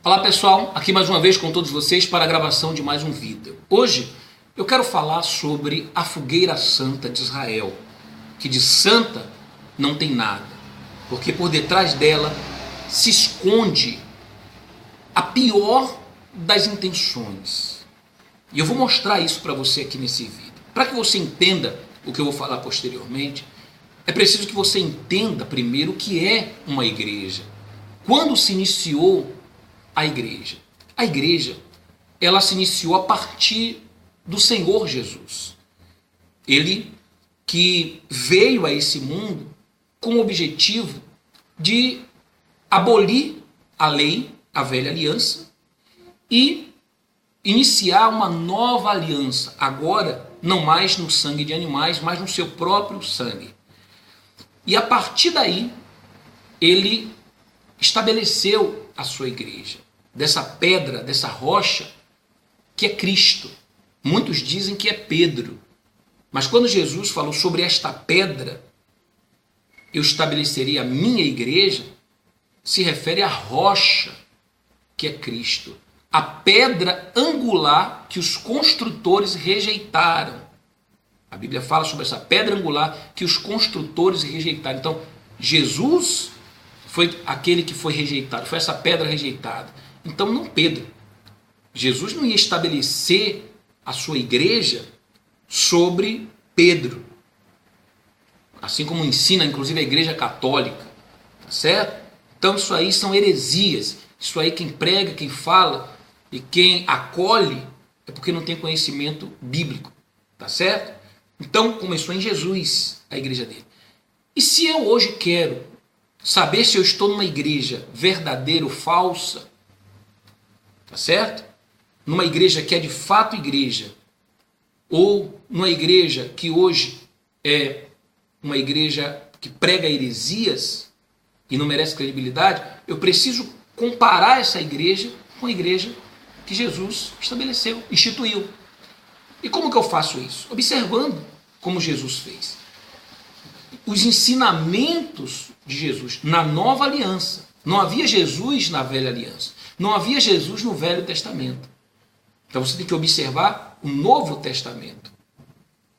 Olá pessoal, aqui mais uma vez com todos vocês para a gravação de mais um vídeo. Hoje eu quero falar sobre a fogueira santa de Israel, que de santa não tem nada, porque por detrás dela se esconde a pior das intenções. E eu vou mostrar isso para você aqui nesse vídeo. Para que você entenda o que eu vou falar posteriormente, é preciso que você entenda primeiro o que é uma igreja. Quando se iniciou a igreja? A igreja, ela se iniciou a partir do Senhor Jesus. Ele que veio a esse mundo com o objetivo de abolir a lei, a velha aliança, e iniciar uma nova aliança, agora não mais no sangue de animais, mas no seu próprio sangue. E a partir daí, ele estabeleceu a sua igreja, dessa pedra, dessa rocha, que é Cristo. Muitos dizem que é Pedro, mas quando Jesus falou sobre esta pedra, eu estabelecerei a minha igreja, se refere à rocha, que é Cristo. A pedra angular que os construtores rejeitaram. A Bíblia fala sobre essa pedra angular que os construtores rejeitaram. Então, Jesus foi aquele que foi rejeitado, foi essa pedra rejeitada. Então não Pedro. Jesus não ia estabelecer a sua igreja sobre Pedro. Assim como ensina inclusive a igreja católica. Tá certo? Então isso aí são heresias. Isso aí quem prega, quem fala e quem acolhe é porque não tem conhecimento bíblico. Tá certo? Então começou em Jesus a igreja dele. E se eu hoje quero saber se eu estou numa igreja verdadeira ou falsa, tá certo? Numa igreja que é de fato igreja, ou numa igreja que hoje é uma igreja que prega heresias e não merece credibilidade, eu preciso comparar essa igreja com a igreja que Jesus estabeleceu, instituiu. E como que eu faço isso? Observando como Jesus fez. Os ensinamentos de Jesus na nova aliança. Não havia Jesus na velha aliança. Não havia Jesus no Velho Testamento. Então você tem que observar o Novo Testamento.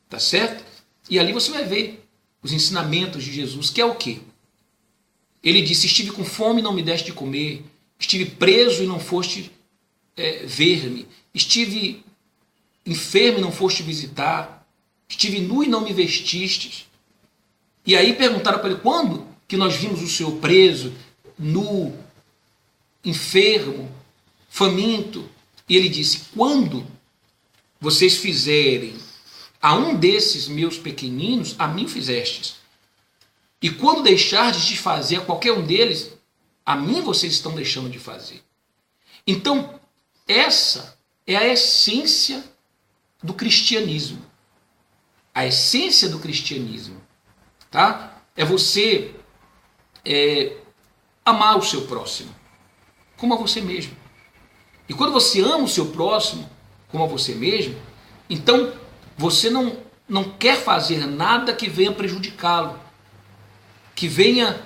Tá certo? E ali você vai ver os ensinamentos de Jesus, que é o quê? Ele disse: estive com fome e não me deste de comer. Estive preso e não foste ver-me. Estive enfermo e não foste visitar. Estive nu e não me vestistes. E aí perguntaram para ele: quando que nós vimos o Senhor preso, nu, enfermo, faminto? E ele disse: quando vocês fizerem a um desses meus pequeninos, a mim fizestes. E quando deixardes de fazer a qualquer um deles, a mim vocês estão deixando de fazer. Então, essa é a essência do cristianismo. A essência do cristianismo, tá? É você amar o seu próximo como a você mesmo. E quando você ama o seu próximo como a você mesmo, então você não quer fazer nada que venha prejudicá-lo, que venha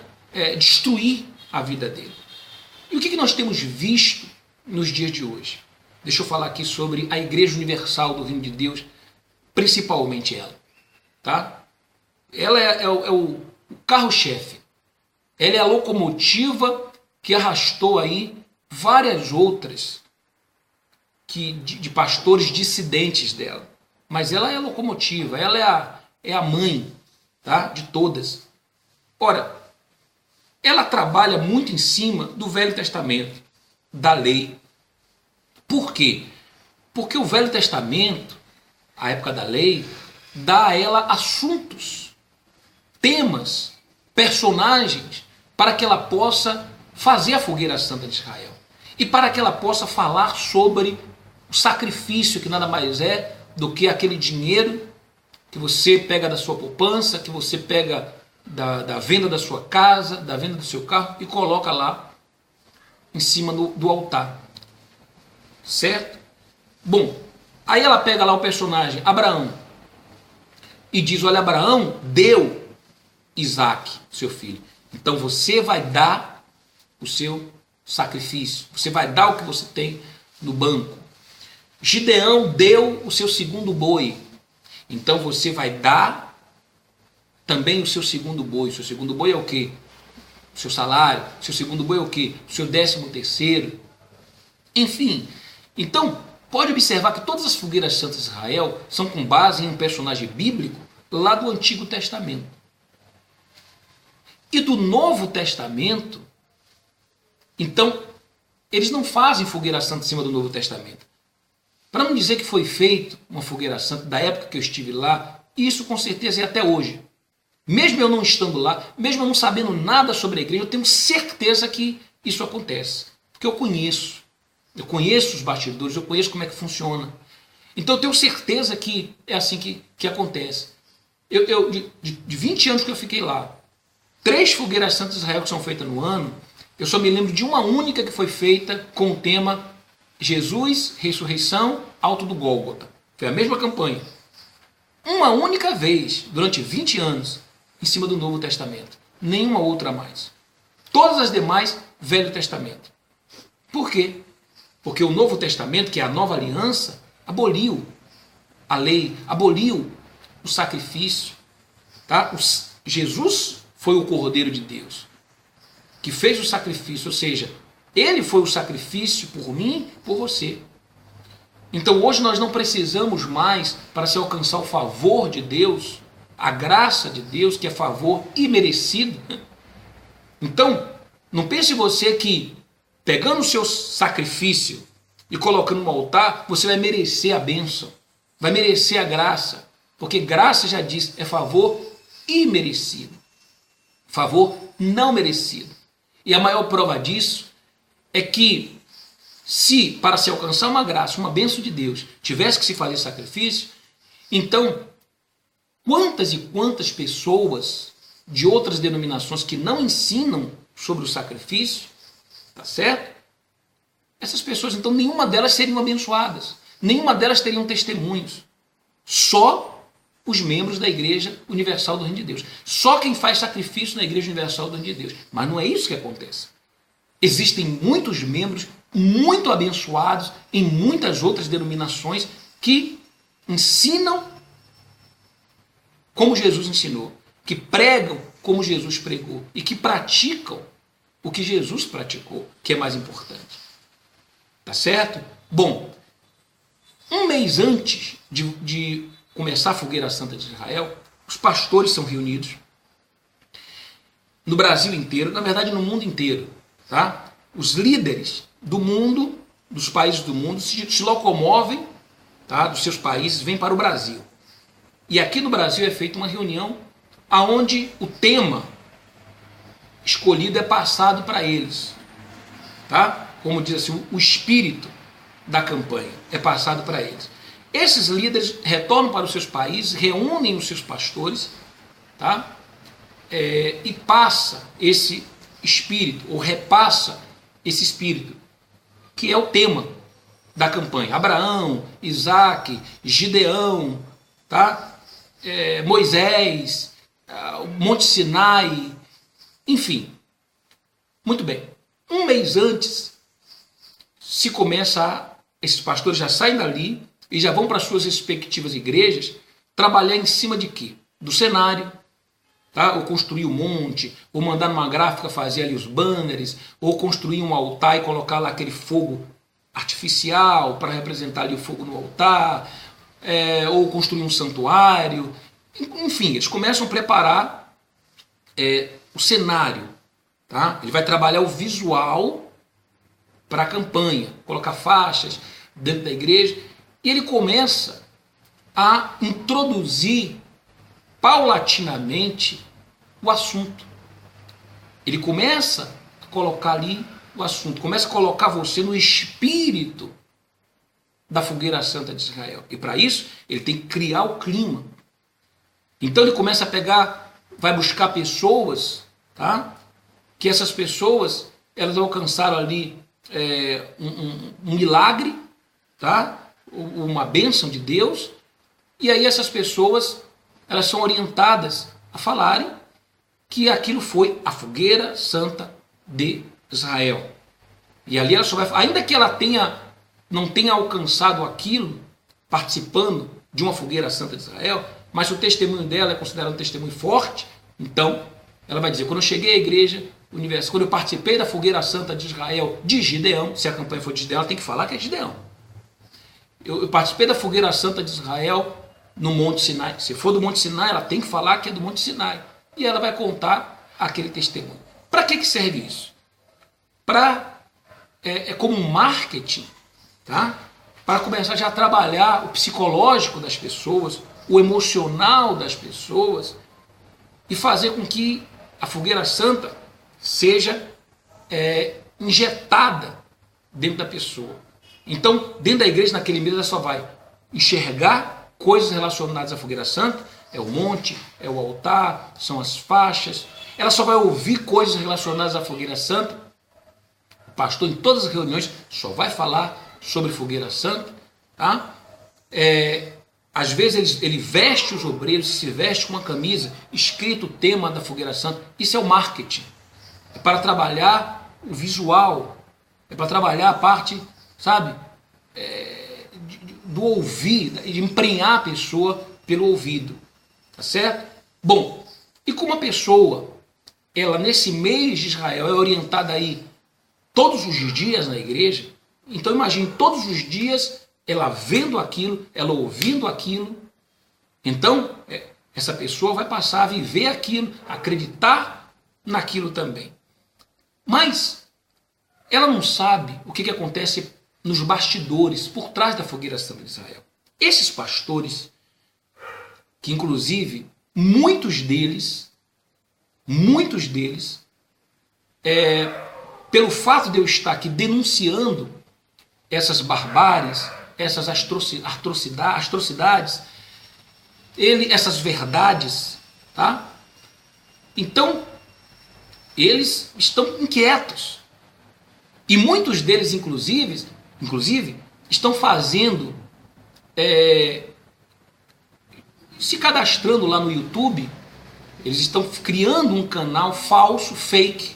destruir a vida dele. E o que nós temos visto nos dias de hoje? Deixa eu falar aqui sobre a Igreja Universal do Reino de Deus, principalmente ela. Tá? Ela é o carro-chefe. Ela é a locomotiva que arrastou aí várias outras de pastores dissidentes dela. Mas ela é a locomotiva, ela é a mãe, tá? De todas. Ora, ela trabalha muito em cima do Velho Testamento, da lei. Por quê? Porque o Velho Testamento, a época da lei, dá a ela assuntos, temas, personagens, para que ela possa fazer a fogueira santa de Israel. E para que ela possa falar sobre o sacrifício, que nada mais é do que aquele dinheiro que você pega da sua poupança, que você pega da venda da sua casa, da venda do seu carro e coloca lá em cima do altar. Certo? Bom, aí ela pega lá o personagem Abraão e diz: olha, Abraão deu Isaque, seu filho. Então você vai dar o seu sacrifício. Você vai dar o que você tem no banco. Gideão deu o seu segundo boi. Então você vai dar também o seu segundo boi. O seu segundo boi é o quê? O seu salário. O seu segundo boi é o quê? O seu 13º. Enfim, então pode observar que todas as fogueiras santas de Israel são com base em um personagem bíblico lá do Antigo Testamento. E do Novo Testamento, então, eles não fazem fogueira santa em cima do Novo Testamento. Para não dizer que foi feito uma fogueira santa da época que eu estive lá, isso com certeza é até hoje. Mesmo eu não estando lá, mesmo eu não sabendo nada sobre a igreja, eu tenho certeza que isso acontece. Porque eu conheço os bastidores, eu conheço como é que funciona. Então eu tenho certeza que é assim que acontece. De 20 anos que eu fiquei lá, 3 fogueiras santas de Israel que são feitas no ano, eu só me lembro de uma única que foi feita com o tema Jesus, ressurreição, alto do Gólgota. Foi a mesma campanha. Uma única vez, durante 20 anos, em cima do Novo Testamento. Nenhuma outra mais. Todas as demais, Velho Testamento. Por quê? Porque o Novo Testamento, que é a nova aliança, aboliu a lei, aboliu o sacrifício. Tá? Jesus foi o Cordeiro de Deus, que fez o sacrifício, ou seja, ele foi o sacrifício por mim, por você. Então hoje nós não precisamos mais, para se alcançar o favor de Deus, a graça de Deus, que é favor imerecido. Então, não pense você que pegando o seu sacrifício e colocando no altar, você vai merecer a bênção, vai merecer a graça, porque graça, já diz, é favor imerecido, favor não merecido. E a maior prova disso é que se para se alcançar uma graça, uma bênção de Deus, tivesse que se fazer sacrifício, então quantas e quantas pessoas de outras denominações que não ensinam sobre o sacrifício, tá certo? Essas pessoas, então, nenhuma delas seriam abençoadas, nenhuma delas teriam testemunhos. Só os membros da Igreja Universal do Reino de Deus. Só quem faz sacrifício na Igreja Universal do Reino de Deus. Mas não é isso que acontece. Existem muitos membros muito abençoados em muitas outras denominações que ensinam como Jesus ensinou, que pregam como Jesus pregou e que praticam o que Jesus praticou, que é mais importante. Tá certo? Bom, um mês antes de começar a Fogueira Santa de Israel, os pastores são reunidos no Brasil inteiro, na verdade no mundo inteiro, tá? Os líderes do mundo, dos países do mundo, se locomovem, tá, dos seus países, vêm para o Brasil. E aqui no Brasil é feita uma reunião onde o tema escolhido é passado para eles, tá? Como diz assim, o espírito da campanha é passado para eles. Esses líderes retornam para os seus países, reúnem os seus pastores, tá? E passa esse espírito, ou repassa esse espírito, que é o tema da campanha. Abraão, Isaac, Gideão, tá? Moisés, o Monte Sinai, enfim. Muito bem. Um mês antes, se começa esses pastores já saem dali e já vão para as suas respectivas igrejas trabalhar em cima de quê? Do cenário, tá? Ou construir um monte, ou mandar numa gráfica fazer ali os banners, ou construir um altar e colocar lá aquele fogo artificial para representar ali o fogo no altar, ou construir um santuário. Enfim, eles começam a preparar o cenário, tá? Ele vai trabalhar o visual para a campanha, colocar faixas dentro da igreja, e ele começa a introduzir paulatinamente o assunto. Ele começa a colocar ali o assunto, começa a colocar você no espírito da Fogueira Santa de Israel. E para isso, ele tem que criar o clima. Então ele começa a pegar, vai buscar pessoas, tá? Que essas pessoas, elas alcançaram ali um milagre, tá? Uma bênção de Deus, e aí essas pessoas, elas são orientadas a falarem que aquilo foi a Fogueira Santa de Israel. E ali ela só vai, ainda que ela não tenha alcançado aquilo, participando de uma fogueira santa de Israel, mas o testemunho dela é considerado um testemunho forte, então ela vai dizer, quando eu cheguei à igreja universal, quando eu participei da fogueira santa de Israel, de Gideão, se a campanha for de Gideão, ela tem que falar que é Gideão. Eu participei da fogueira santa de Israel no Monte Sinai. Se for do Monte Sinai, ela tem que falar que é do Monte Sinai. E ela vai contar aquele testemunho. Para que serve isso? Como um marketing, tá? Para começar já a trabalhar o psicológico das pessoas, o emocional das pessoas, e fazer com que a fogueira santa seja injetada dentro da pessoa. Então, dentro da igreja, naquele mês, ela só vai enxergar coisas relacionadas à fogueira santa, é o monte, é o altar, são as faixas. Ela só vai ouvir coisas relacionadas à fogueira santa. O pastor, em todas as reuniões, só vai falar sobre fogueira santa. Tá? Às vezes ele veste os obreiros, se veste com uma camisa, escrito o tema da fogueira santa. Isso é o marketing. É para trabalhar o visual, é para trabalhar a parte, sabe, do ouvir, de emprenhar a pessoa pelo ouvido, tá certo? Bom, e como a pessoa, ela nesse mês de Israel é orientada aí todos os dias na igreja, então imagine todos os dias ela vendo aquilo, ela ouvindo aquilo, então essa pessoa vai passar a viver aquilo, acreditar naquilo também. Mas ela não sabe o que acontece nos bastidores, por trás da fogueira santa de Israel. Esses pastores, que inclusive muitos deles, pelo fato de eu estar aqui denunciando essas barbáries, essas atrocidades, essas verdades, tá? Então, eles estão inquietos. E muitos deles, inclusive estão fazendo, se cadastrando lá no YouTube, eles estão criando um canal falso, fake,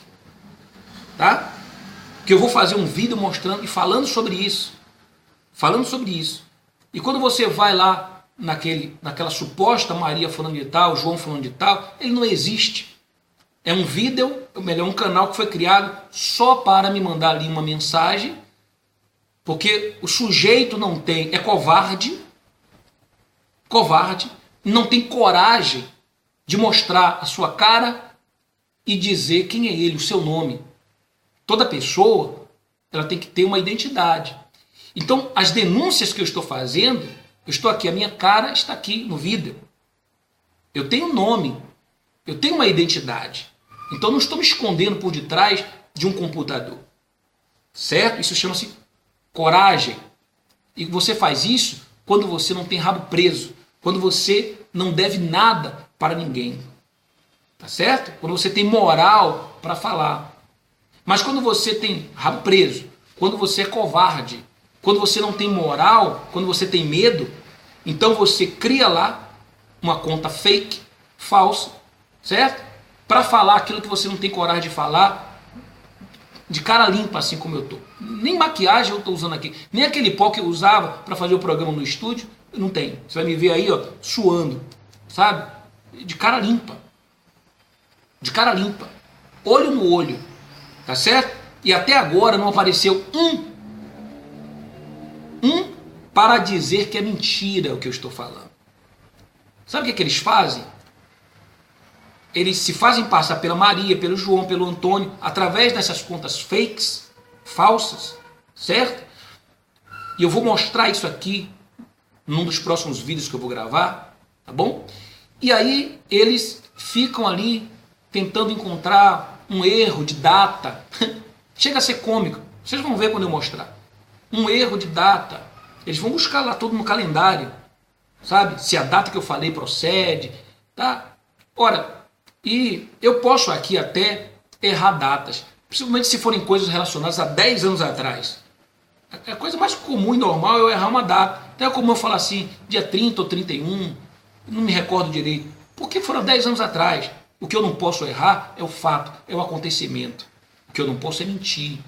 tá? Que eu vou fazer um vídeo mostrando e falando sobre isso. E quando você vai lá naquela suposta Maria fulano de tal, João fulano de tal, ele não existe. É um vídeo, ou melhor, um canal que foi criado só para me mandar ali uma mensagem, porque o sujeito é covarde, não tem coragem de mostrar a sua cara e dizer quem é ele, o seu nome. Toda pessoa, ela tem que ter uma identidade. Então, as denúncias que eu estou fazendo, eu estou aqui, a minha cara está aqui no vídeo. Eu tenho um nome, eu tenho uma identidade. Então, não estou me escondendo por detrás de um computador. Certo? Isso chama-se coragem. E você faz isso quando você não tem rabo preso, quando você não deve nada para ninguém. Tá certo? Quando você tem moral para falar. Mas quando você tem rabo preso, quando você é covarde, quando você não tem moral, quando você tem medo, então você cria lá uma conta fake, falsa, certo? Para falar aquilo que você não tem coragem de falar, de cara limpa, assim como eu estou. Nem maquiagem eu estou usando aqui, nem aquele pó que eu usava para fazer o programa no estúdio, não tem. Você vai me ver aí, ó, suando, sabe? De cara limpa. De cara limpa. Olho no olho, tá certo? E até agora não apareceu um para dizer que é mentira o que eu estou falando. Sabe o que eles fazem? Eles se fazem passar pela Maria, pelo João, pelo Antônio, através dessas contas fakes, falsas, certo? E eu vou mostrar isso aqui num dos próximos vídeos que eu vou gravar, tá bom? E aí eles ficam ali tentando encontrar um erro de data. Chega a ser cômico, vocês vão ver quando eu mostrar. Um erro de data. Eles vão buscar lá tudo no calendário, sabe? Se a data que eu falei procede, tá? Ora, e eu posso aqui até errar datas, principalmente se forem coisas relacionadas a 10 anos atrás. A coisa mais comum e normal é eu errar uma data. Então é comum eu falar assim, dia 30 ou 31, não me recordo direito, porque foram 10 anos atrás. O que eu não posso errar é o fato, é o acontecimento. O que eu não posso é mentir.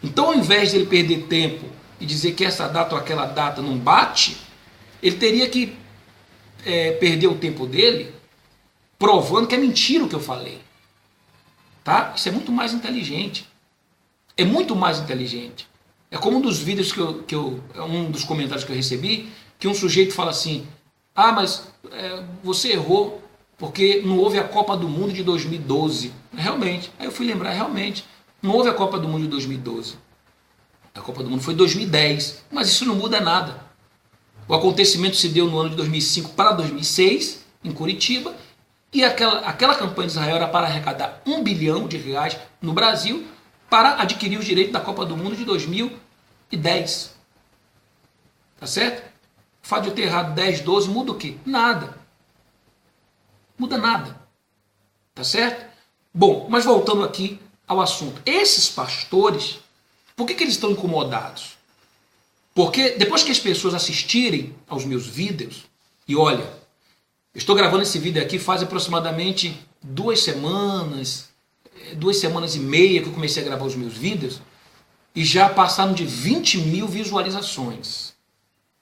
Então, ao invés de ele perder tempo e dizer que essa data ou aquela data não bate, ele teria que perder o tempo dele provando que é mentira o que eu falei. Tá? Isso é muito mais inteligente. É muito mais inteligente. É como um dos vídeos um dos comentários que eu recebi, que um sujeito fala assim: ah, mas você errou porque não houve a Copa do Mundo de 2012. Realmente. Aí eu fui lembrar, realmente, não houve a Copa do Mundo de 2012. A Copa do Mundo foi em 2010. Mas isso não muda nada. O acontecimento se deu no ano de 2005 para 2006, em Curitiba, e aquela campanha de Israel era para arrecadar R$1 bilhão no Brasil para adquirir os direitos da Copa do Mundo de 2010. Tá certo? O fato de eu ter errado 10, 12 muda o quê? Nada. Muda nada. Tá certo? Bom, mas voltando aqui ao assunto. Esses pastores, por que eles estão incomodados? Porque depois que as pessoas assistirem aos meus vídeos, e olha, eu estou gravando esse vídeo aqui faz aproximadamente 2 semanas e meia que eu comecei a gravar os meus vídeos, e já passaram de 20 mil visualizações.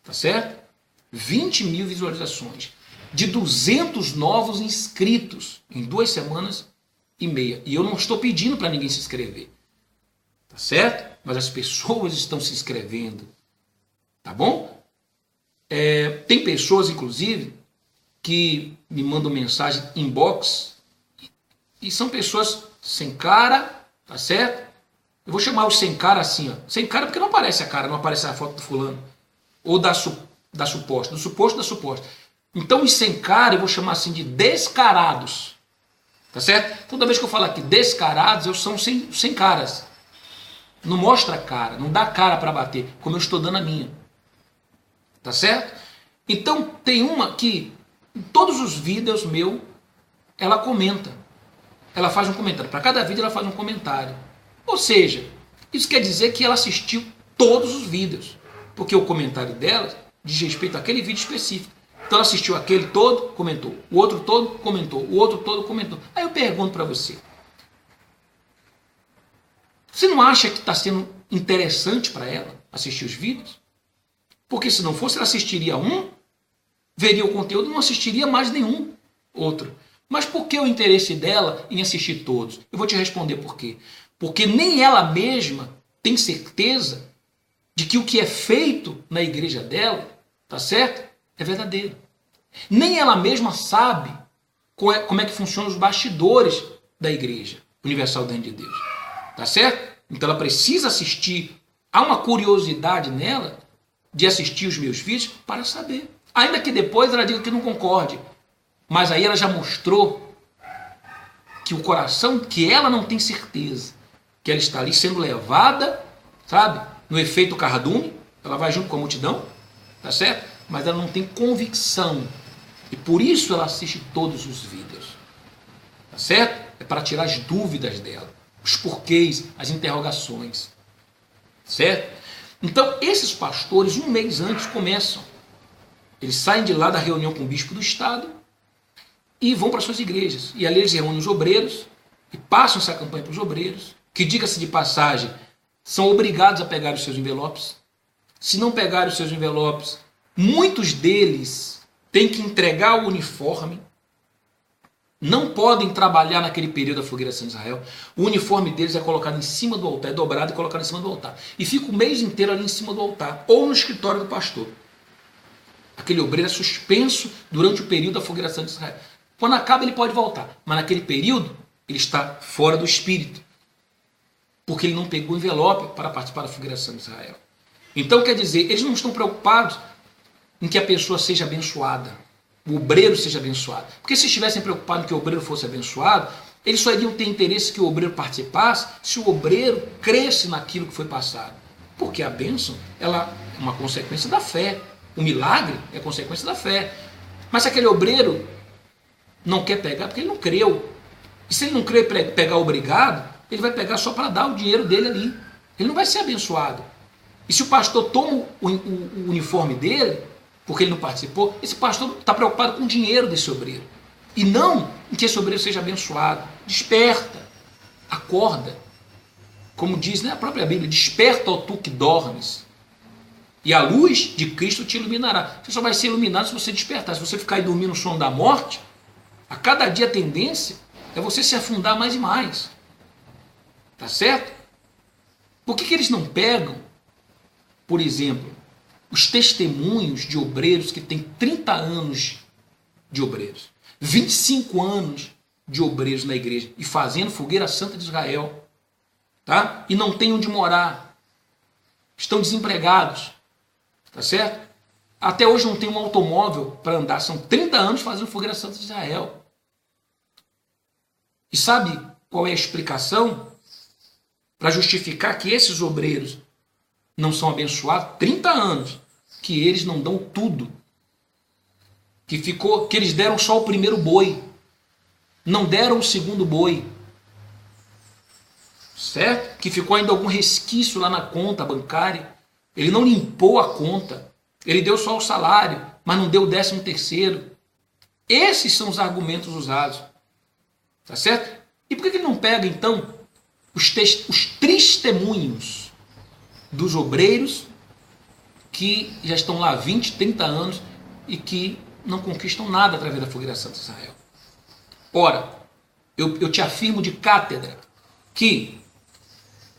Tá certo? 20 mil visualizações. De 200 novos inscritos em 2 semanas e meia. E eu não estou pedindo para ninguém se inscrever. Tá certo? Mas as pessoas estão se inscrevendo. Tá bom? Tem pessoas, inclusive, que me mandam mensagem inbox e são pessoas sem cara, tá certo? Eu vou chamar os sem cara assim, ó. Sem cara porque não aparece a cara, não aparece a foto do fulano. Ou da suposta, do suposto da suposta. Então os sem cara eu vou chamar assim de descarados. Tá certo? Toda vez que eu falo aqui descarados, eu sou sem caras. Não mostra a cara, não dá cara para bater, como eu estou dando a minha. Tá certo? Então tem uma que em todos os vídeos ela comenta. Ela faz um comentário. Para cada vídeo ela faz um comentário. Ou seja, isso quer dizer que ela assistiu todos os vídeos. Porque o comentário dela diz respeito àquele vídeo específico. Então ela assistiu aquele todo, comentou. O outro todo, comentou. O outro todo, comentou. Aí eu pergunto para você. Você não acha que está sendo interessante para ela assistir os vídeos? Porque se não fosse, ela assistiria um, veria o conteúdo e não assistiria mais nenhum outro. Mas por que o interesse dela em assistir todos? Eu vou te responder por quê. Porque nem ela mesma tem certeza de que o que é feito na igreja dela, tá certo? É verdadeiro. Nem ela mesma sabe como é que funcionam os bastidores da igreja Universal do Reino de Deus. Tá certo? Então ela precisa assistir. Há uma curiosidade nela de assistir os meus vídeos para saber. Ainda que depois ela diga que não concorde. Mas aí ela já mostrou que o coração, que ela não tem certeza, que ela está ali sendo levada, sabe, no efeito cardume, ela vai junto com a multidão, tá certo? Mas ela não tem convicção. E por isso ela assiste todos os vídeos. Tá certo? É para tirar as dúvidas dela, os porquês, as interrogações. Certo? Então, esses pastores, um mês antes, começam. Eles saem de lá da reunião com o bispo do estado e vão para suas igrejas. E ali eles reúnem os obreiros e passam essa campanha para os obreiros, que, diga-se de passagem, são obrigados a pegar os seus envelopes. Se não pegarem os seus envelopes, muitos deles têm que entregar o uniforme. Não podem trabalhar naquele período da fogueira Santa de Israel. O uniforme deles é colocado em cima do altar, é dobrado e colocado em cima do altar. E fica o mês inteiro ali em cima do altar, ou no escritório do pastor. Aquele obreiro é suspenso durante o período da fogueira Santa de Israel. Quando acaba, ele pode voltar. Mas naquele período, ele está fora do espírito. Porque ele não pegou o envelope para participar da fogueira Santa de Israel. Então, quer dizer, eles não estão preocupados em que a pessoa seja abençoada. O obreiro seja abençoado. Porque se estivessem preocupados em que o obreiro fosse abençoado, eles só iriam ter interesse que o obreiro participasse se o obreiro cresce naquilo que foi passado. Porque a bênção, ela é uma consequência da fé. O milagre é consequência da fé. Mas se aquele obreiro não quer pegar, porque ele não creu. E se ele não crê pegar obrigado, ele vai pegar só para dar o dinheiro dele ali. Ele não vai ser abençoado. E se o pastor toma o uniforme dele, porque ele não participou, esse pastor está preocupado com o dinheiro desse obreiro. E não em que esse obreiro seja abençoado. Desperta. Acorda. como diz, né, a própria Bíblia, desperta, ó tu que dormes, e a luz de Cristo te iluminará. Você só vai ser iluminado se você despertar. Se você ficar aí dormindo no sono da morte, a cada dia a tendência é você se afundar mais e mais. Tá certo? Por que eles não pegam, por exemplo, os testemunhos de obreiros que têm 30 anos de obreiros, 25 anos de obreiros na igreja e fazendo fogueira santa de Israel, tá? E não têm onde morar, estão desempregados, tá certo? Até hoje não tem um automóvel para andar, são 30 anos fazendo fogueira santa de Israel. E sabe qual é a explicação para justificar que esses obreiros não são abençoados? 30 anos que eles não dão tudo, que eles deram só o primeiro boi, não deram o segundo boi, certo? Que ficou ainda algum resquício lá na conta bancária, ele não limpou a conta, ele deu só o salário, mas não deu o 13º. Esses são os argumentos usados, tá certo? E por que ele não pega então os testemunhos dos obreiros que já estão lá há 20, 30 anos e que não conquistam nada através da fogueira santa de Israel? Ora, eu te afirmo de cátedra que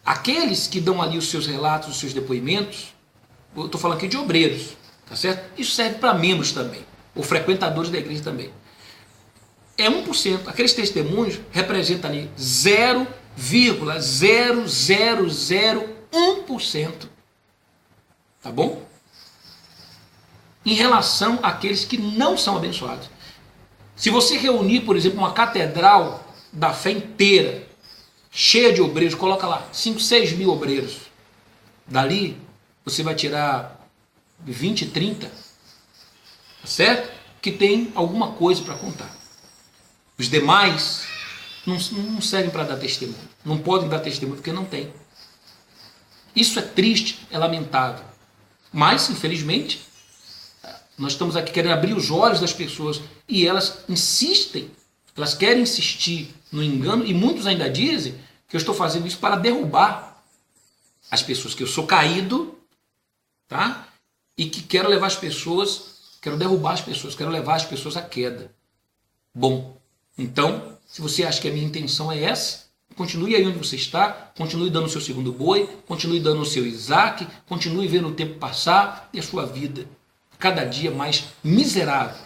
aqueles que dão ali os seus relatos, os seus depoimentos, eu estou falando aqui de obreiros, tá certo? Isso serve para membros também, ou frequentadores da igreja também. É 1%, aqueles testemunhos representam ali 0,0001%, tá bom? Em relação àqueles que não são abençoados. Se você reunir, por exemplo, uma catedral da fé inteira, cheia de obreiros, coloca lá 5, 6 mil obreiros, dali você vai tirar 20, 30, tá certo? Que tem alguma coisa para contar. Os demais não servem para dar testemunho, não podem dar testemunho porque não tem. Isso é triste, é lamentável, mas infelizmente nós estamos aqui querendo abrir os olhos das pessoas e elas insistem, elas querem insistir no engano, e muitos ainda dizem que eu estou fazendo isso para derrubar as pessoas, que eu sou caído, tá? E que quero levar as pessoas, quero derrubar as pessoas, quero levar as pessoas à queda. Bom, então, se você acha que a minha intenção é essa, continue aí onde você está, continue dando o seu segundo boi, continue dando o seu Isaac, continue vendo o tempo passar e a sua vida cada dia mais miserável,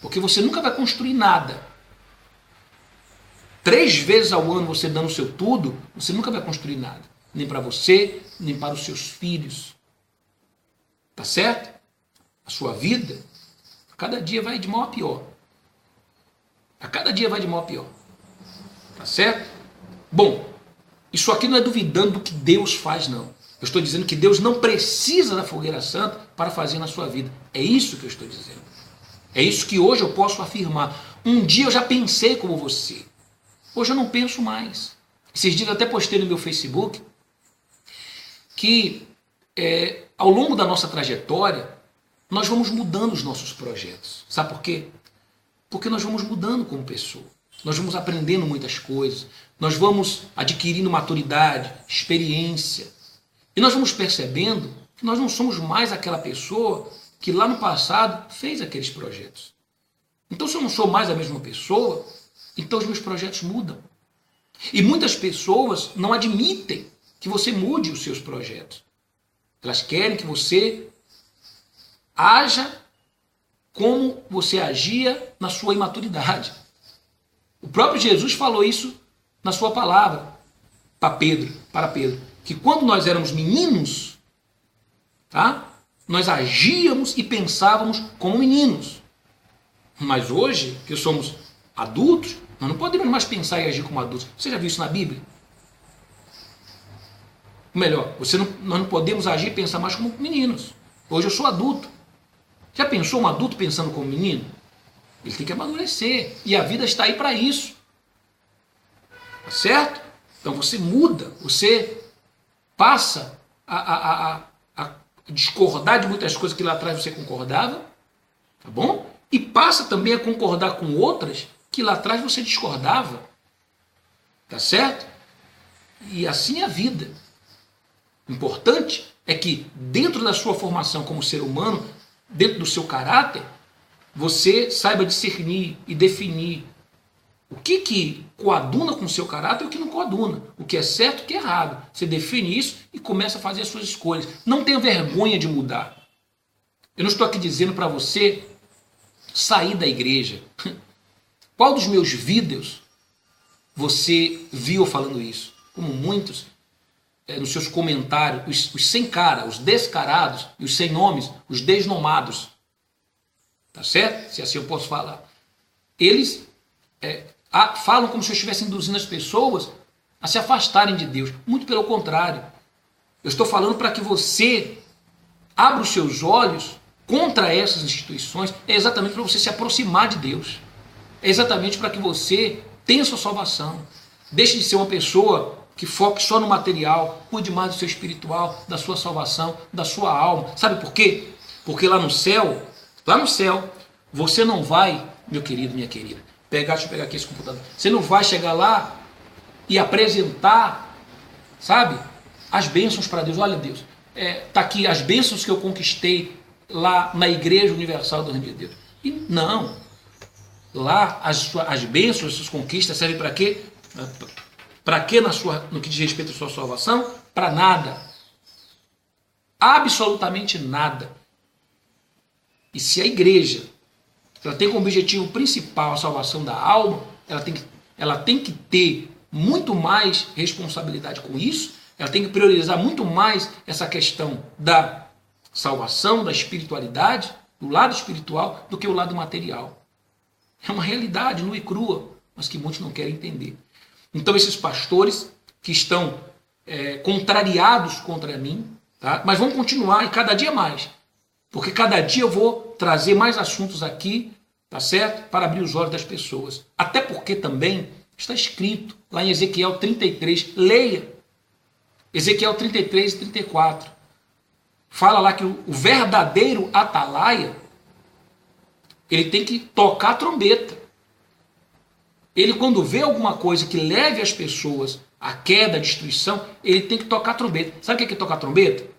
porque você nunca vai construir nada. 3 vezes ao ano você dando o seu tudo, você nunca vai construir nada, nem para você, nem para os seus filhos, tá certo? A sua vida, cada dia vai de mal a pior, a cada dia vai de mal a pior, tá certo? Bom, isso aqui não é duvidando do que Deus faz, não. Eu estou dizendo que Deus não precisa da fogueira santa para fazer na sua vida. É isso que eu estou dizendo. É isso que hoje eu posso afirmar. Um dia eu já pensei como você. Hoje eu não penso mais. Esses dias eu até postei no meu Facebook que ao longo da nossa trajetória nós vamos mudando os nossos projetos. Sabe por quê? Porque nós vamos mudando como pessoa. Nós vamos aprendendo muitas coisas. Nós vamos adquirindo maturidade, experiência. E nós vamos percebendo que nós não somos mais aquela pessoa que lá no passado fez aqueles projetos. Então, se eu não sou mais a mesma pessoa, então os meus projetos mudam. E muitas pessoas não admitem que você mude os seus projetos. Elas querem que você haja como você agia na sua imaturidade. O próprio Jesus falou isso na sua palavra para Pedro, que quando nós éramos meninos, tá? Nós agíamos e pensávamos como meninos. Mas hoje, que somos adultos, nós não podemos mais pensar e agir como adultos. Você já viu isso na Bíblia? Ou melhor, nós não podemos agir e pensar mais como meninos. Hoje eu sou adulto. Já pensou um adulto pensando como menino? Ele tem que amadurecer. E a vida está aí para isso. Tá certo? Então você muda, você passa a discordar de muitas coisas que lá atrás você concordava, tá bom? E passa também a concordar com outras que lá atrás você discordava, tá certo? E assim é a vida. O importante é que dentro da sua formação como ser humano, dentro do seu caráter, você saiba discernir e definir o que coaduna com o seu caráter e o que não coaduna. O que é certo e o que é errado. Você define isso e começa a fazer as suas escolhas. Não tenha vergonha de mudar. Eu não estou aqui dizendo para você sair da igreja. Qual dos meus vídeos você viu falando isso? Como muitos, nos seus comentários, os sem cara, os descarados e os sem nomes, os desnomados. Tá certo? Se assim eu posso falar. Eles falam como se eu estivesse induzindo as pessoas a se afastarem de Deus. Muito pelo contrário. Eu estou falando para que você abra os seus olhos contra essas instituições. É exatamente para você se aproximar de Deus. É exatamente para que você tenha sua salvação. Deixe de ser uma pessoa que foque só no material, cuide mais do seu espiritual, da sua salvação, da sua alma. Sabe por quê? Porque lá no céu, você não vai, meu querido, minha querida, deixa eu pegar aqui esse computador, você não vai chegar lá e apresentar, sabe, as bênçãos para Deus. Olha, Deus, tá aqui as bênçãos que eu conquistei lá na Igreja Universal do Reino de Deus. E não. Lá as bênçãos, as suas conquistas servem para quê? Para quê no que diz respeito à sua salvação? Para nada. Absolutamente nada. E se a igreja ela tem como objetivo principal a salvação da alma, ela tem que ter muito mais responsabilidade com isso, ela tem que priorizar muito mais essa questão da salvação, da espiritualidade, do lado espiritual, do que o lado material. É uma realidade nua e crua, mas que muitos não querem entender. Então esses pastores que estão contrariados contra mim, tá? Mas vão continuar e cada dia mais, porque cada dia eu vou trazer mais assuntos aqui, tá certo? Para abrir os olhos das pessoas. Até porque também está escrito lá em Ezequiel 33, leia. Ezequiel 33 e 34. Fala lá que o verdadeiro atalaia, ele tem que tocar a trombeta. Ele, quando vê alguma coisa que leve as pessoas à queda, à destruição, ele tem que tocar a trombeta. Sabe o que é tocar a trombeta?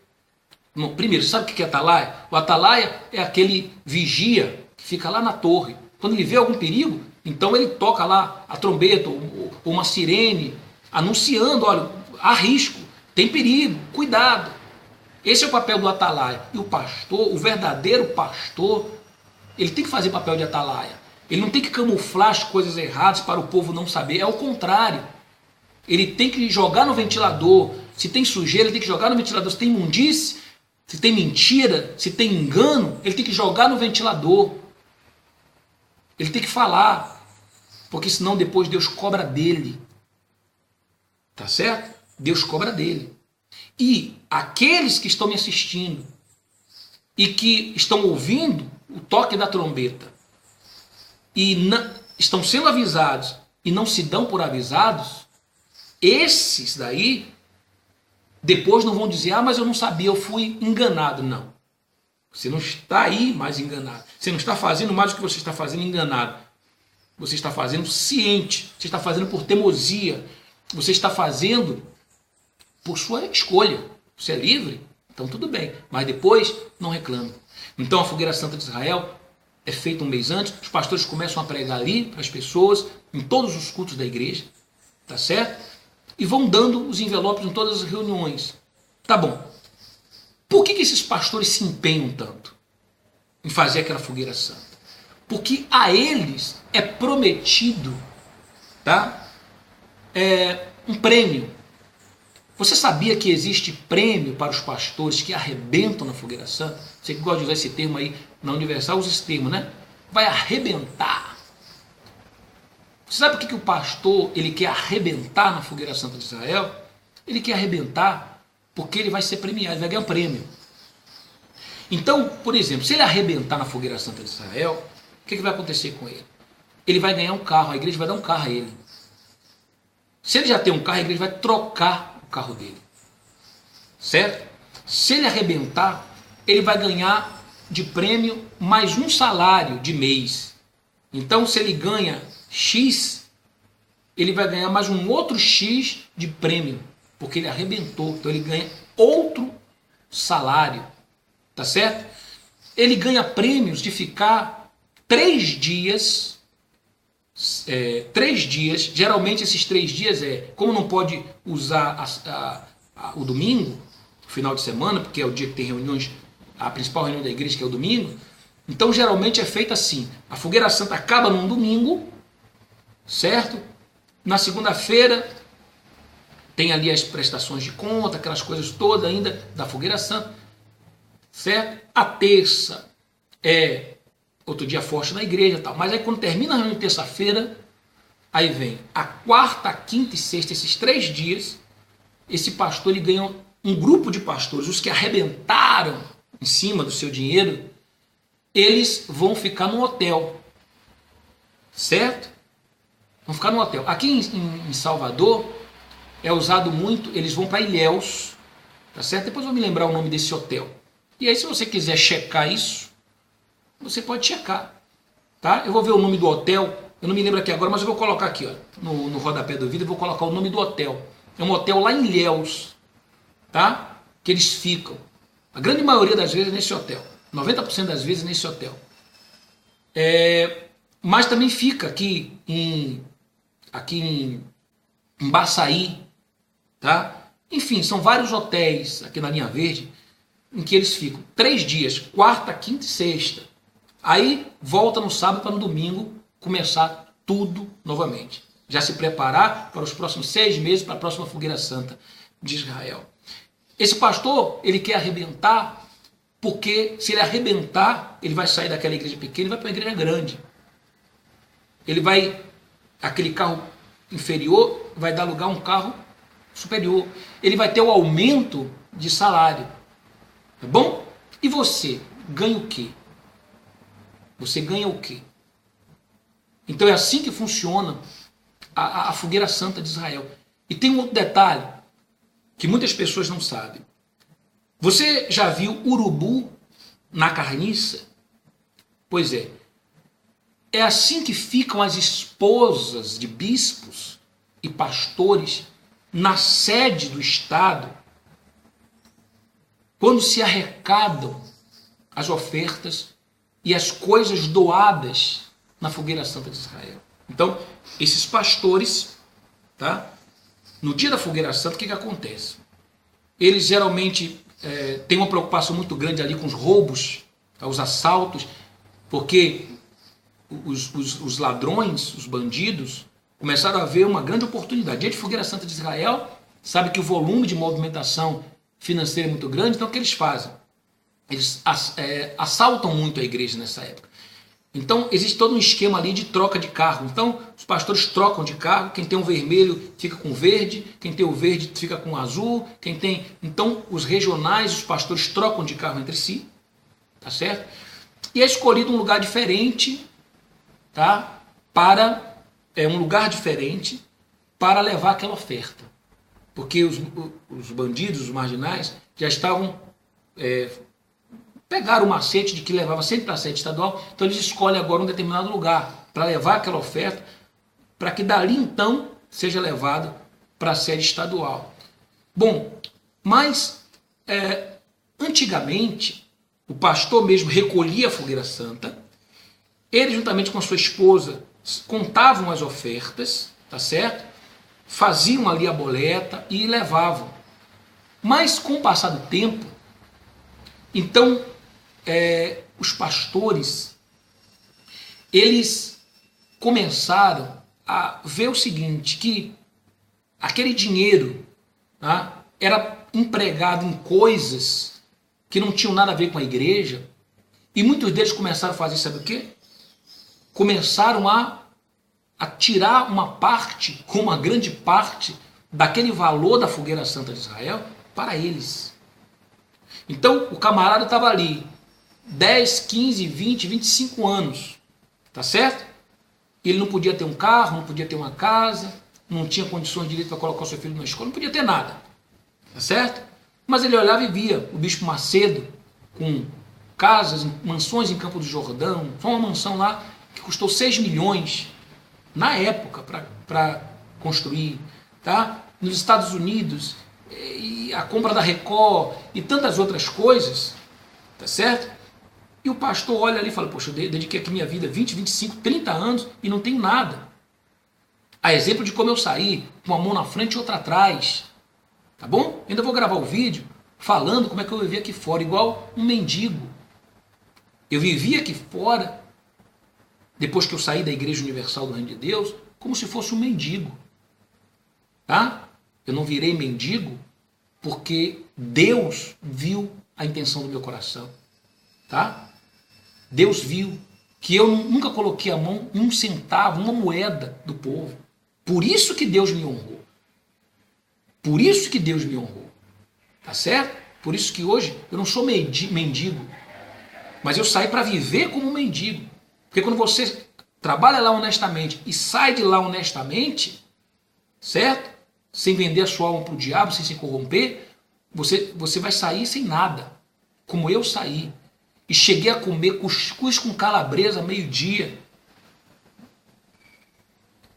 Não, primeiro, sabe o que é atalaia? O atalaia é aquele vigia que fica lá na torre. Quando ele vê algum perigo, então ele toca lá a trombeta ou uma sirene, anunciando, olha, há risco, tem perigo, cuidado. Esse é o papel do atalaia. E o pastor, o verdadeiro pastor, ele tem que fazer papel de atalaia. Ele não tem que camuflar as coisas erradas para o povo não saber. É o contrário. Ele tem que jogar no ventilador. Se tem sujeira, ele tem que jogar no ventilador. Se tem imundície, se tem mentira, se tem engano, ele tem que jogar no ventilador. Ele tem que falar. Porque senão depois Deus cobra dele. Tá certo? Deus cobra dele. E aqueles que estão me assistindo e que estão ouvindo o toque da trombeta e estão sendo avisados e não se dão por avisados, esses daí depois não vão dizer, mas eu não sabia, eu fui enganado. Não. Você não está aí mais enganado. Você não está fazendo mais do que você está fazendo enganado. Você está fazendo ciente. Você está fazendo por teimosia. Você está fazendo por sua escolha. Você é livre? Então tudo bem. Mas depois não reclame. Então a Fogueira Santa de Israel é feita um mês antes. Os pastores começam a pregar ali para as pessoas, em todos os cultos da igreja. Tá certo? E vão dando os envelopes em todas as reuniões. Tá bom. Por que esses pastores se empenham tanto em fazer aquela fogueira santa? Porque a eles é prometido, tá? Um prêmio. Você sabia que existe prêmio para os pastores que arrebentam na fogueira santa? Você que gosta de usar esse termo aí na Universal, usa esse termo, né? Vai arrebentar. Você sabe por que o pastor ele quer arrebentar na fogueira santa de Israel? Ele quer arrebentar porque ele vai ser premiado, ele vai ganhar um prêmio. Então, por exemplo, se ele arrebentar na fogueira santa de Israel, o que vai acontecer com ele? Ele vai ganhar um carro, a igreja vai dar um carro a ele. Se ele já tem um carro, a igreja vai trocar o carro dele. Certo? Se ele arrebentar, ele vai ganhar de prêmio mais um salário de mês. Então, se ele ganha X, ele vai ganhar mais um outro X de prêmio. porque ele arrebentou, então ele ganha outro salário, tá certo? Ele ganha prêmios de ficar 3 dias, geralmente esses 3 dias como não pode usar o domingo, o final de semana, porque é o dia que tem reuniões, a principal reunião da igreja, que é o domingo, então geralmente é feito assim, a fogueira santa acaba num domingo, certo? Na segunda-feira tem ali as prestações de conta, aquelas coisas todas ainda da fogueira santa, certo? A terça é outro dia forte na igreja, tal. Mas aí quando termina a reunião de terça-feira, aí vem a quarta, a quinta e sexta, esses 3 dias, esse pastor ele ganha um grupo de pastores, os que arrebentaram em cima do seu dinheiro, eles vão ficar no hotel, certo? Vão ficar no hotel. Aqui em Salvador é usado muito, eles vão para Ilhéus, tá certo? Depois eu vou me lembrar o nome desse hotel. E aí se você quiser checar isso, você pode checar, tá? Eu vou ver o nome do hotel, eu não me lembro aqui agora, mas eu vou colocar aqui, ó, no rodapé do vídeo, eu vou colocar o nome do hotel. É um hotel lá em Ilhéus, tá? Que eles ficam. A grande maioria das vezes é nesse hotel. 90% das vezes é nesse hotel. Mas também fica aqui em Baçaí, tá? Enfim, são vários hotéis aqui na linha verde em que eles ficam 3 dias, quarta, quinta e sexta. Aí volta no sábado para no domingo começar tudo novamente. Já se preparar para os próximos 6 meses, para a próxima fogueira santa de Israel. Esse pastor, ele quer arrebentar, porque se ele arrebentar, ele vai sair daquela igreja pequena e vai para uma igreja grande. Ele vai, aquele carro inferior, vai dar lugar a um carro superior. Ele vai ter o aumento de salário. Tá bom? E você ganha o quê? Você ganha o quê? Então é assim que funciona a fogueira santa de Israel. E tem um outro detalhe que muitas pessoas não sabem. Você já viu urubu na carniça? Pois é. É assim que ficam as esposas de bispos e pastores na sede do Estado, quando se arrecadam as ofertas e as coisas doadas na fogueira santa de Israel. Então, esses pastores, tá? No dia da fogueira santa, o que acontece? Eles geralmente têm uma preocupação muito grande ali com os roubos, tá? Os assaltos, porque os ladrões, os bandidos, começaram a ver uma grande oportunidade. Dia de fogueira santa de Israel, sabe que o volume de movimentação financeira é muito grande, então o que eles fazem? Eles assaltam muito a igreja nessa época. Então existe todo um esquema ali de troca de carro. Então os pastores trocam de carro, quem tem o vermelho fica com o verde, quem tem o verde fica com o azul, então os regionais, os pastores trocam de carro entre si, tá certo? E é escolhido um lugar diferente, tá? Para um lugar diferente para levar aquela oferta, porque os bandidos, os marginais já estavam pegaram o macete de que levava sempre para a sede estadual, então eles escolhem agora um determinado lugar para levar aquela oferta, para que dali então seja levado para a sede estadual. Bom, mas antigamente o pastor mesmo recolhia a fogueira santa, ele juntamente com a sua esposa contavam as ofertas, tá certo? Faziam ali a boleta e levavam. Mas com o passar do tempo, então os pastores, eles começaram a ver o seguinte, que aquele dinheiro, tá, era empregado em coisas que não tinham nada a ver com a igreja, e muitos deles começaram a fazer, sabe o quê? Começaram a tirar uma grande parte daquele valor da fogueira santa de Israel para eles. Então o camarada estava ali 10, 15, 20, 25 anos, tá certo? Ele não podia ter um carro, não podia ter uma casa, não tinha condições de direito para colocar o seu filho na escola, não podia ter nada, tá certo? Mas ele olhava e via o bispo Macedo com casas, mansões em Campo do Jordão, só uma mansão lá que custou 6 milhões na época para construir, tá? Nos Estados Unidos, e a compra da Record e tantas outras coisas, tá certo? E o pastor olha ali e fala, poxa, eu dediquei aqui minha vida 20, 25, 30 anos e não tenho nada. A exemplo de como eu saí, com uma mão na frente e outra atrás, tá bom? Ainda vou gravar o vídeo falando como é que eu vivi aqui fora, igual um mendigo. Eu vivi aqui fora, depois que eu saí da Igreja Universal do Reino de Deus, como se fosse um mendigo, tá? Eu não virei mendigo porque Deus viu a intenção do meu coração, tá? Deus viu que eu nunca coloquei a mão em um centavo, uma moeda do povo. Por isso que Deus me honrou. Por isso que Deus me honrou. Tá certo? Por isso que hoje eu não sou mendigo, mas eu saí para viver como um mendigo. Porque quando você trabalha lá honestamente e sai de lá honestamente, certo? Sem vender a sua alma para o diabo, sem se corromper, você vai sair sem nada. Como eu saí. E cheguei a comer cuscuz com calabresa meio-dia.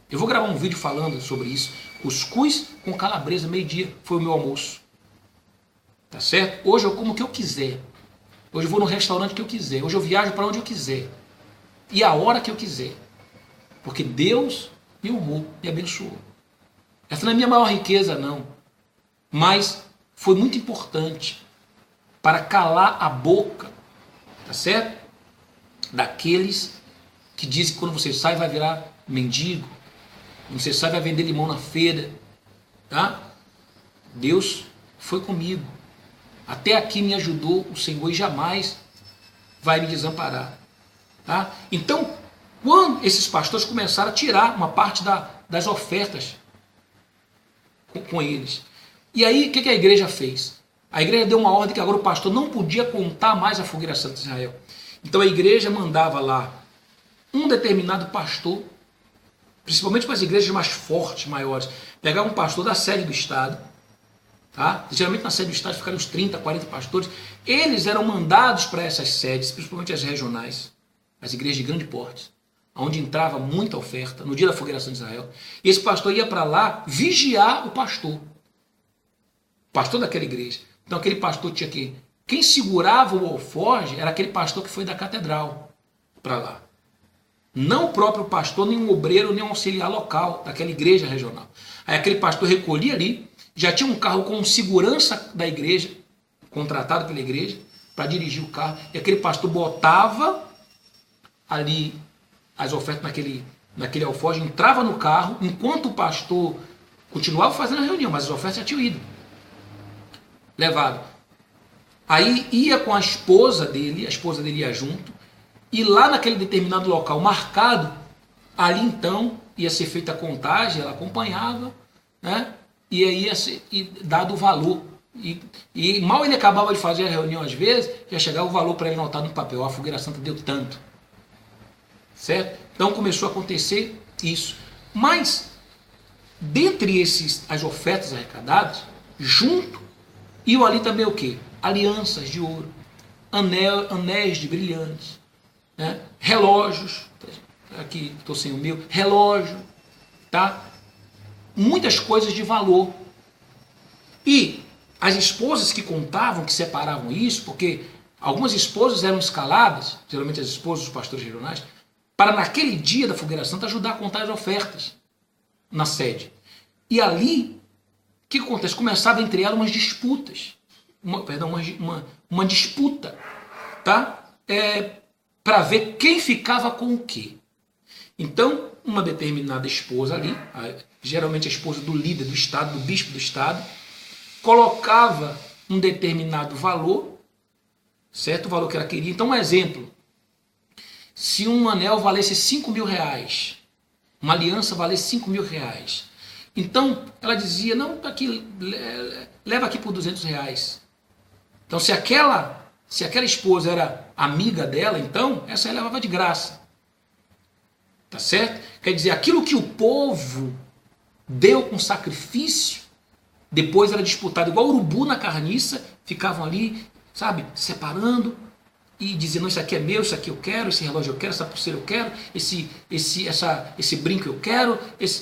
Eu vou gravar um vídeo falando sobre isso. Cuscuz com calabresa meio-dia foi o meu almoço. Tá certo? Hoje eu como o que eu quiser. Hoje eu vou no restaurante que eu quiser. Hoje eu viajo para onde eu quiser. E a hora que eu quiser. Porque Deus me honrou, me abençoou. Essa não é a minha maior riqueza, não. Mas foi muito importante para calar a boca, tá certo? Daqueles que dizem que quando você sai vai virar mendigo. Quando você sai vai vender limão na feira. Tá? Deus foi comigo. Até aqui me ajudou o Senhor e jamais vai me desamparar. Tá? Então, quando esses pastores começaram a tirar uma parte das ofertas com eles. E aí, o que a igreja fez? A igreja deu uma ordem que agora o pastor não podia contar mais a fogueira santa de Israel. Então a igreja mandava lá um determinado pastor, principalmente para as igrejas mais fortes, maiores, pegava um pastor da sede do estado, tá? Geralmente na sede do estado ficaram uns 30, 40 pastores. Eles eram mandados para essas sedes, principalmente as regionais, as igrejas de grande porte, onde entrava muita oferta, no dia da fogueira santa de Israel. E esse pastor ia para lá vigiar o pastor daquela igreja. Então aquele pastor tinha que... Quem segurava o alforje era aquele pastor que foi da catedral para lá. Não o próprio pastor, nem um obreiro, nem um auxiliar local daquela igreja regional. Aí aquele pastor recolhia ali, já tinha um carro com segurança da igreja, contratado pela igreja, para dirigir o carro. E aquele pastor botava ali as ofertas naquele alforje, entrava no carro, enquanto o pastor continuava fazendo a reunião, mas as ofertas já tinham ido. Levado. Aí ia com a esposa dele ia junto, e lá naquele determinado local marcado, ali então ia ser feita a contagem, ela acompanhava, né? E aí ia ser dado o valor. E mal ele acabava de fazer a reunião, às vezes, já chegava o valor para ele anotado no papel. A fogueira santa deu tanto. Certo? Então começou a acontecer isso. Mas, dentre as ofertas arrecadadas, junto, iam ali também o quê? Alianças de ouro, anéis de brilhantes, né? Relógios, aqui estou sem o meu, relógio, tá? Muitas coisas de valor. E as esposas que contavam, que separavam isso, porque algumas esposas eram escaladas, geralmente as esposas dos pastores regionais, para naquele dia da fogueira santa ajudar a contar as ofertas na sede. E ali, o que acontece? Começava entre elas umas disputas. Uma disputa, tá? Para ver quem ficava com o quê. Então, uma determinada esposa ali, geralmente a esposa do líder do estado, do bispo do estado, colocava um determinado valor, certo? O valor que ela queria. Então, um exemplo, se um anel valesse 5 mil reais, uma aliança valesse 5 mil reais, então ela dizia, não, tá aqui, leva aqui por 200 reais. Então, se aquela esposa era amiga dela, então, essa ela levava de graça. Tá certo? Quer dizer, aquilo que o povo deu com sacrifício, depois era disputado, igual urubu na carniça, ficavam ali, sabe, separando. e dizia, não, isso aqui é meu, isso aqui eu quero, esse relógio eu quero, essa pulseira eu quero, esse brinco eu quero,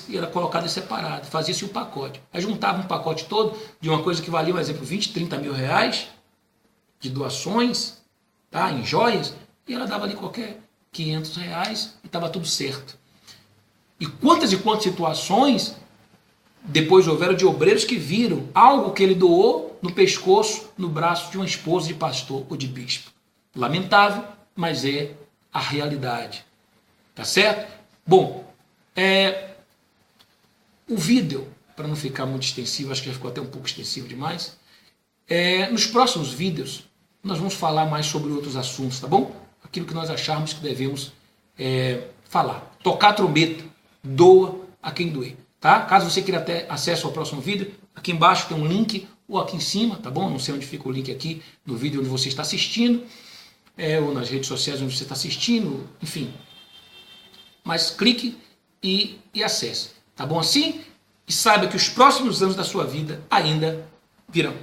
e era colocado em separado, fazia-se um pacote. Aí juntava um pacote todo de uma coisa que valia, por exemplo, 20, 30 mil reais de doações, tá, em joias, e ela dava ali qualquer 500 reais e estava tudo certo. E quantas situações depois houveram de obreiros que viram algo que ele doou no pescoço, no braço de uma esposa de pastor ou de bispo. Lamentável, mas é a realidade. Tá certo? Bom, o vídeo, para não ficar muito extensivo, acho que já ficou até um pouco extensivo demais, nos próximos vídeos nós vamos falar mais sobre outros assuntos, tá bom? Aquilo que nós acharmos que devemos falar. Tocar a trombeta, doa a quem doer. Tá? Caso você queira ter acesso ao próximo vídeo, aqui embaixo tem um link, ou aqui em cima, tá bom? Não sei onde fica o link aqui no vídeo onde você está assistindo, ou nas redes sociais onde você está assistindo, enfim. Mas clique e acesse, tá bom assim? E saiba que os próximos anos da sua vida ainda virão.